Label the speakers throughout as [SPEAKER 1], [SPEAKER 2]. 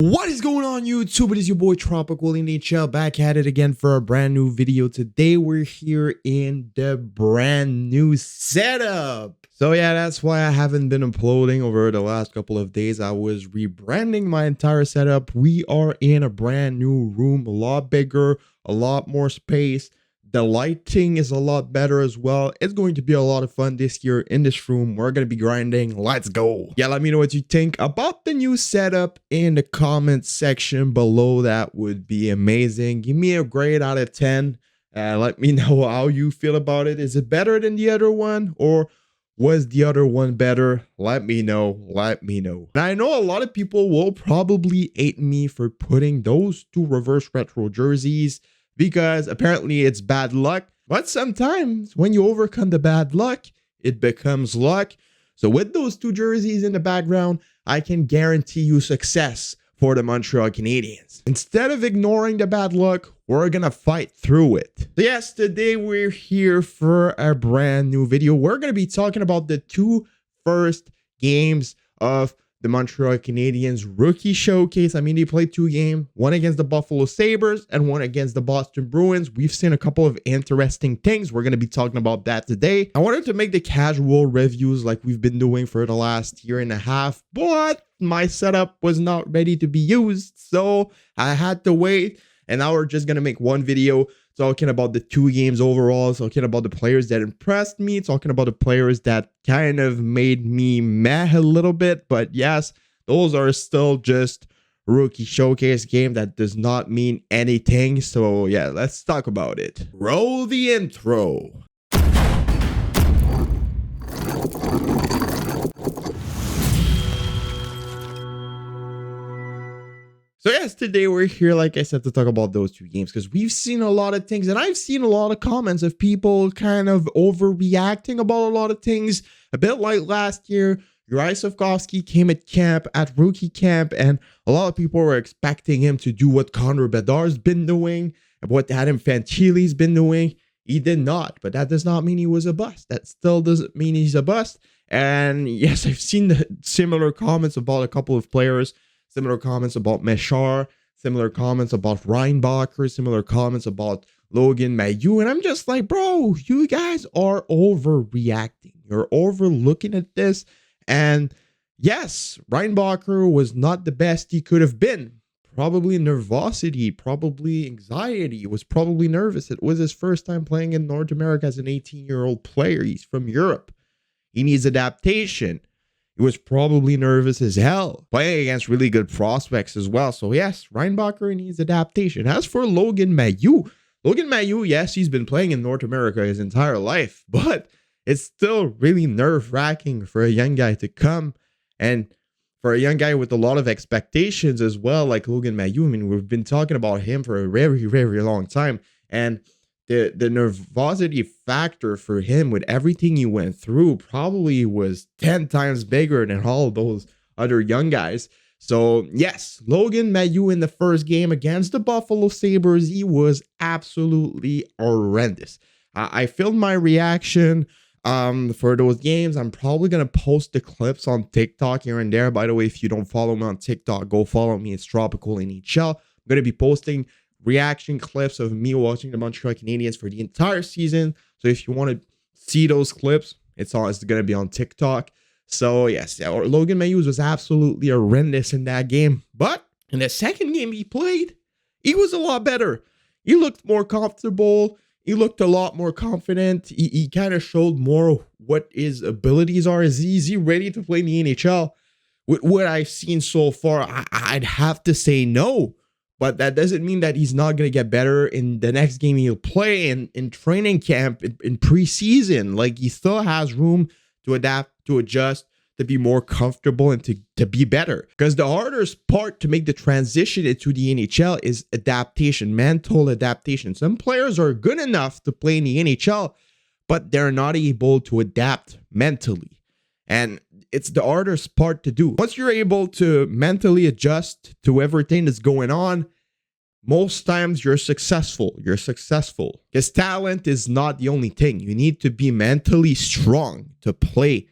[SPEAKER 1] What is going on YouTube? It is your boy Tropical NHL back at it again for a brand new video. Today we're here in the brand new setup. So yeah, that's why I haven't been uploading over the last couple of days. I was rebranding my entire setup. We are in a brand new room, a lot bigger, a lot more space. The lighting is a lot better as well. It's going to be a lot of fun this year in this room. We're going to be grinding. Let's go. Yeah, let me know what you think about the new setup in the comments section below. That would be amazing. Give me a grade out of 10. Let me know how you feel about it. Is it better than the other one, or was the other one better? Let me know. Let me know. And I know a lot of people will probably hate me for putting those two reverse retro jerseys, because apparently it's bad luck. But sometimes when you overcome the bad luck, it becomes luck. So with those two jerseys in the background, I can guarantee you success for the Montreal Canadiens. Instead of ignoring the bad luck, we're gonna fight through it. So yes, today we're here for a brand new video. We're gonna be talking about the two first games of the Montreal Canadiens rookie showcase. I mean, they played two games, one against the Buffalo Sabres and one against the Boston Bruins. We've seen a couple of interesting things. We're going to be talking about that today. I wanted to make the casual reviews like we've been doing for the last year and a half, but my setup was not ready to be used, so I had to wait. And now we're just going to make one video talking about the two games overall, talking about the players that impressed me, talking about the players that kind of made me meh a little bit. But yes, those are still just rookie showcase game. That does not mean anything. So yeah, let's talk about it. Roll the intro. So yes, today we're here, like I said, to talk about those two games, because we've seen a lot of things, and I've seen a lot of comments of people kind of overreacting about a lot of things. A bit like last year, Yurajsovsky came at camp, at rookie camp, and a lot of people were expecting him to do what Connor Bedard's been doing, and what Adam Fantilli's been doing. He did not, but that does not mean he was a bust. That still doesn't mean he's a bust. And yes, I've seen the similar comments about a couple of players. Similar comments about Meshar, similar comments about Reinbacher, similar comments about Logan Mailloux. And I'm just like, bro, you guys are overreacting. You're overlooking at this. And yes, Reinbacher was not the best he could have been. Probably nervosity, probably anxiety. He was probably nervous. It was his first time playing in North America as an 18-year-old player. He's from Europe. He needs adaptation. He was probably nervous as hell, playing against really good prospects as well. So yes, Reinbacher needs adaptation. As for Logan Mailloux, yes, he's been playing in North America his entire life, but it's still really nerve-wracking for a young guy to come, and for a young guy with a lot of expectations as well, like Logan Mailloux. I mean, we've been talking about him for a very, very long time, and the nervosity factor for him with everything he went through probably was 10 times bigger than all those other young guys. So yes, Logan Mailloux in the first game against the Buffalo Sabres, he was absolutely horrendous. I filmed my reaction for those games. I'm probably going to post the clips on TikTok here and there. By the way, if you don't follow me on TikTok, go follow me. It's Tropical NHL. I'm going to be posting reaction clips of me watching the Montreal Canadiens for the entire season. So if you want to see those clips, it's going to be on TikTok. So yes, Logan Mailloux was absolutely horrendous in that game. But in the second game he played, he was a lot better. He looked more comfortable. He looked a lot more confident. He kind of showed more what his abilities are. Is he ready to play in the NHL? With what I've seen so far, I'd have to say no. But that doesn't mean that he's not going to get better in the next game he'll play in training camp, in preseason. Like, he still has room to adapt, to adjust, to be more comfortable, and to be better. Because the hardest part to make the transition into the NHL is adaptation, mental adaptation. Some players are good enough to play in the NHL, but they're not able to adapt mentally. And it's the hardest part to do. Once you're able to mentally adjust to everything that's going on, most times you're successful. Because talent is not the only thing. You need to be mentally strong to play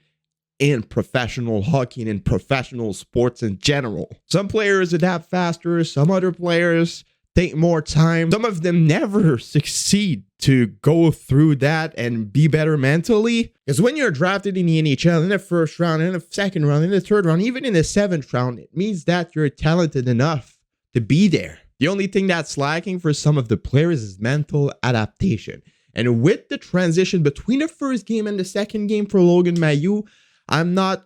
[SPEAKER 1] in professional hockey and in professional sports in general. Some players adapt faster, some other players take more time. Some of them never succeed to go through that and be better mentally. Because when you're drafted in the NHL, in the first round, in the second round, in the third round, even in the seventh round, it means that you're talented enough to be there. The only thing that's lacking for some of the players is mental adaptation. And with the transition between the first game and the second game for Logan Mailloux, I'm not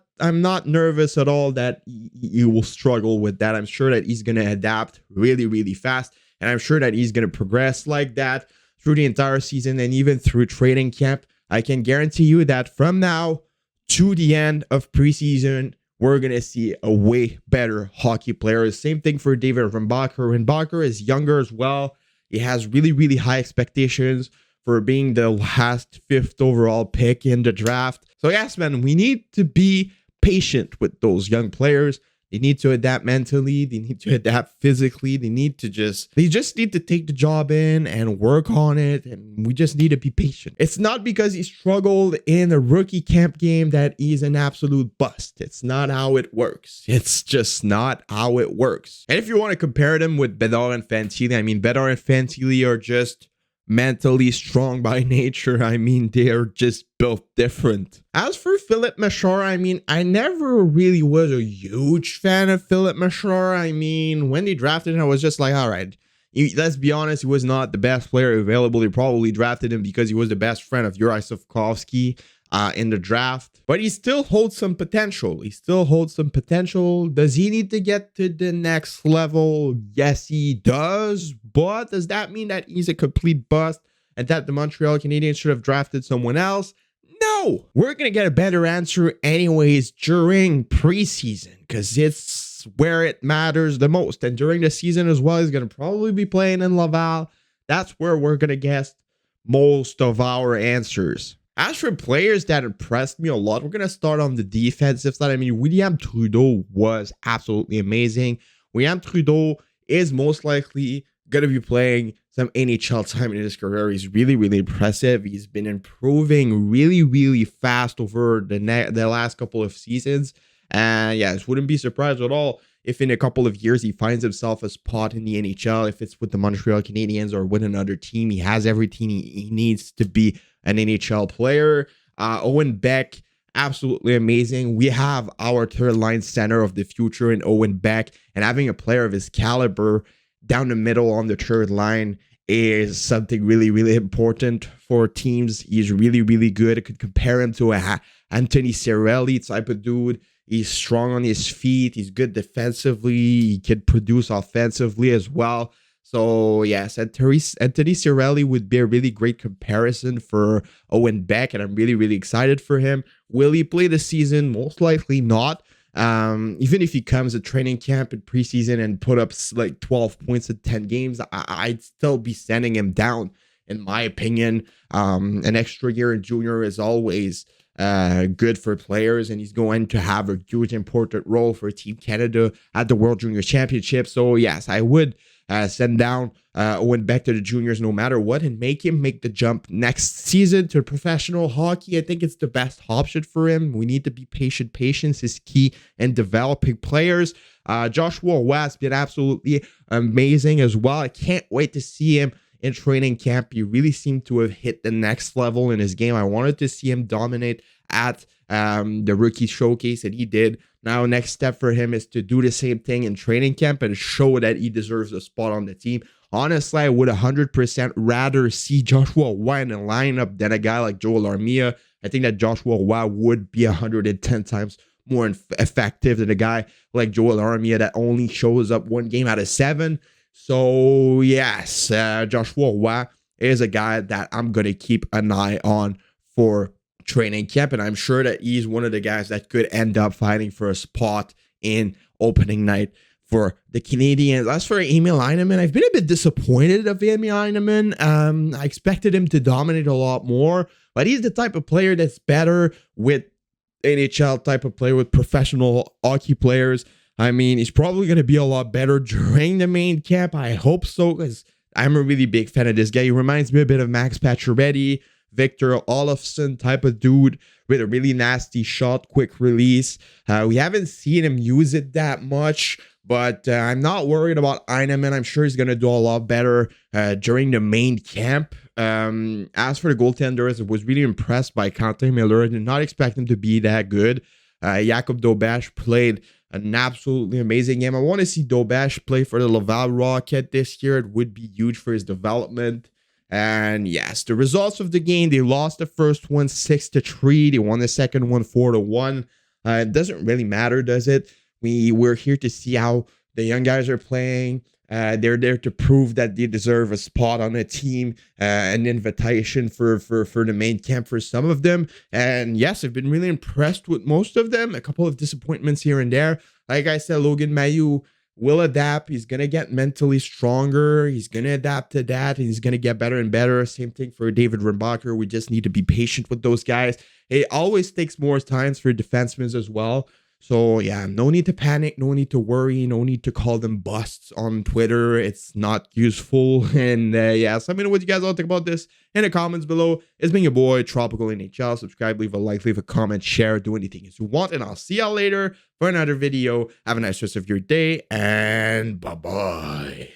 [SPEAKER 1] nervous at all that he will struggle with that. I'm sure that he's going to adapt really, really fast. And I'm sure that he's going to progress like that through the entire season and even through training camp. I can guarantee you that from now to the end of preseason, we're going to see a way better hockey player. Same thing for David Rimbacher. Rimbacher is younger as well. He has really, really high expectations for being the last 5th overall pick in the draft. So yes, man, we need to be patient with those young players. They need to adapt mentally. They need to adapt physically. They just need to take the job in and work on it. And we just need to be patient. It's not because he struggled in a rookie camp game that he's an absolute bust. It's not how it works. It's just not how it works. And if you want to compare them with Bedard and Fantilli, I mean, Bedard and Fantilli are just mentally strong by nature. I mean, they're just built different. As for Philippe Machard, I mean, I never really was a huge fan of Philippe Machard. I mean, when they drafted him, I was just like, all right, let's be honest, he was not the best player available. They probably drafted him because he was the best friend of Juraj Slafkovsky in the draft. But he still holds some potential. Does he need to get to the next level? Yes, he does. But does that mean that he's a complete bust and that the Montreal Canadiens should have drafted someone else? No. We're going to get a better answer anyways during preseason because it's where it matters the most. And during the season as well, he's going to probably be playing in Laval. That's where we're going to get most of our answers. As for players that impressed me a lot, we're going to start on the defensive side. I mean, William Trudeau was absolutely amazing. William Trudeau is most likely going to be playing some NHL time in his career. He's really, really impressive. He's been improving really, really fast over the last couple of seasons. And yes, wouldn't be surprised at all if in a couple of years he finds himself a spot in the NHL. If it's with the Montreal Canadiens or with another team, he has everything he needs to be an NHL player. Owen Beck, absolutely amazing. We have our third line center of the future in Owen Beck, and having a player of his caliber down the middle on the third line is something really, really important for teams. He's really, really good. I could compare him to a Anthony Cirelli type of dude. He's strong on his feet. He's good defensively. He can produce offensively as well. So yes, Anthony Cirelli would be a really great comparison for Owen Beck, and I'm really, really excited for him. Will he play the season? Most likely not. Even if he comes at training camp and preseason and put up like 12 points in 10 games, I'd still be sending him down, in my opinion. An extra year in junior is always good for players, and he's going to have a huge important role for Team Canada at the World Junior Championship. So yes, I would send down Owen Beck to the juniors no matter what, and make him make the jump next season to professional hockey. I think it's the best option for him. We need to be patient. Patience is key in developing players. Joshua Roy has been absolutely amazing as well. I can't wait to see him in training camp. He really seemed to have hit the next level in his game. I wanted to see him dominate at the rookie showcase, and he did. Now, next step for him is to do the same thing in training camp and show that he deserves a spot on the team. Honestly, I would 100% rather see Joshua Roy in the lineup than a guy like Joel Armia. I think that Joshua Roy would be 110 times more effective than a guy like Joel Armia that only shows up 1 game out of 7. So, yes, Joshua Roy is a guy that I'm going to keep an eye on for training camp, and I'm sure that he's one of the guys that could end up fighting for a spot in opening night for the Canadiens. As for Emil Heineman, I've been a bit disappointed of Emil Heineman. I expected him to dominate a lot more, but he's the type of player that's better with NHL type of player, with professional hockey players. I mean, he's probably going to be a lot better during the main camp. I hope so, because I'm a really big fan of this guy. He reminds me a bit of Max Pacioretty Victor Olofsson type of dude with a really nasty shot, quick release. We haven't seen him use it that much, but I'm not worried about Heineman. I'm sure he's going to do a lot better during the main camp. As for the goaltenders, I was really impressed by Quentin Miller. I did not expect him to be that good. Jakub Dobash played an absolutely amazing game. I want to see Dobash play for the Laval Rocket this year. It would be huge for his development. And yes, the results of the game, they lost the first one 6-3. They won the second one 4-1. It doesn't really matter, does it? We're here to see how the young guys are playing. They're there to prove that they deserve a spot on a team, an invitation for the main camp for some of them. And yes, I've been really impressed with most of them. A couple of disappointments here and there. Like I said, Logan Mailloux will adapt. He's going to get mentally stronger. He's going to adapt to that, and he's going to get better and better. Same thing for David Rimbacher. We just need to be patient with those guys. It always takes more time for defensemen as well. So yeah, no need to panic, no need to worry, no need to call them busts on Twitter. It's not useful. And yeah, so let me know what you guys all think about this in the comments below. It's been your boy, Tropical NHL. Subscribe, leave a like, leave a comment, share, do anything as you want. And I'll see y'all later for another video. Have a nice rest of your day, and bye-bye.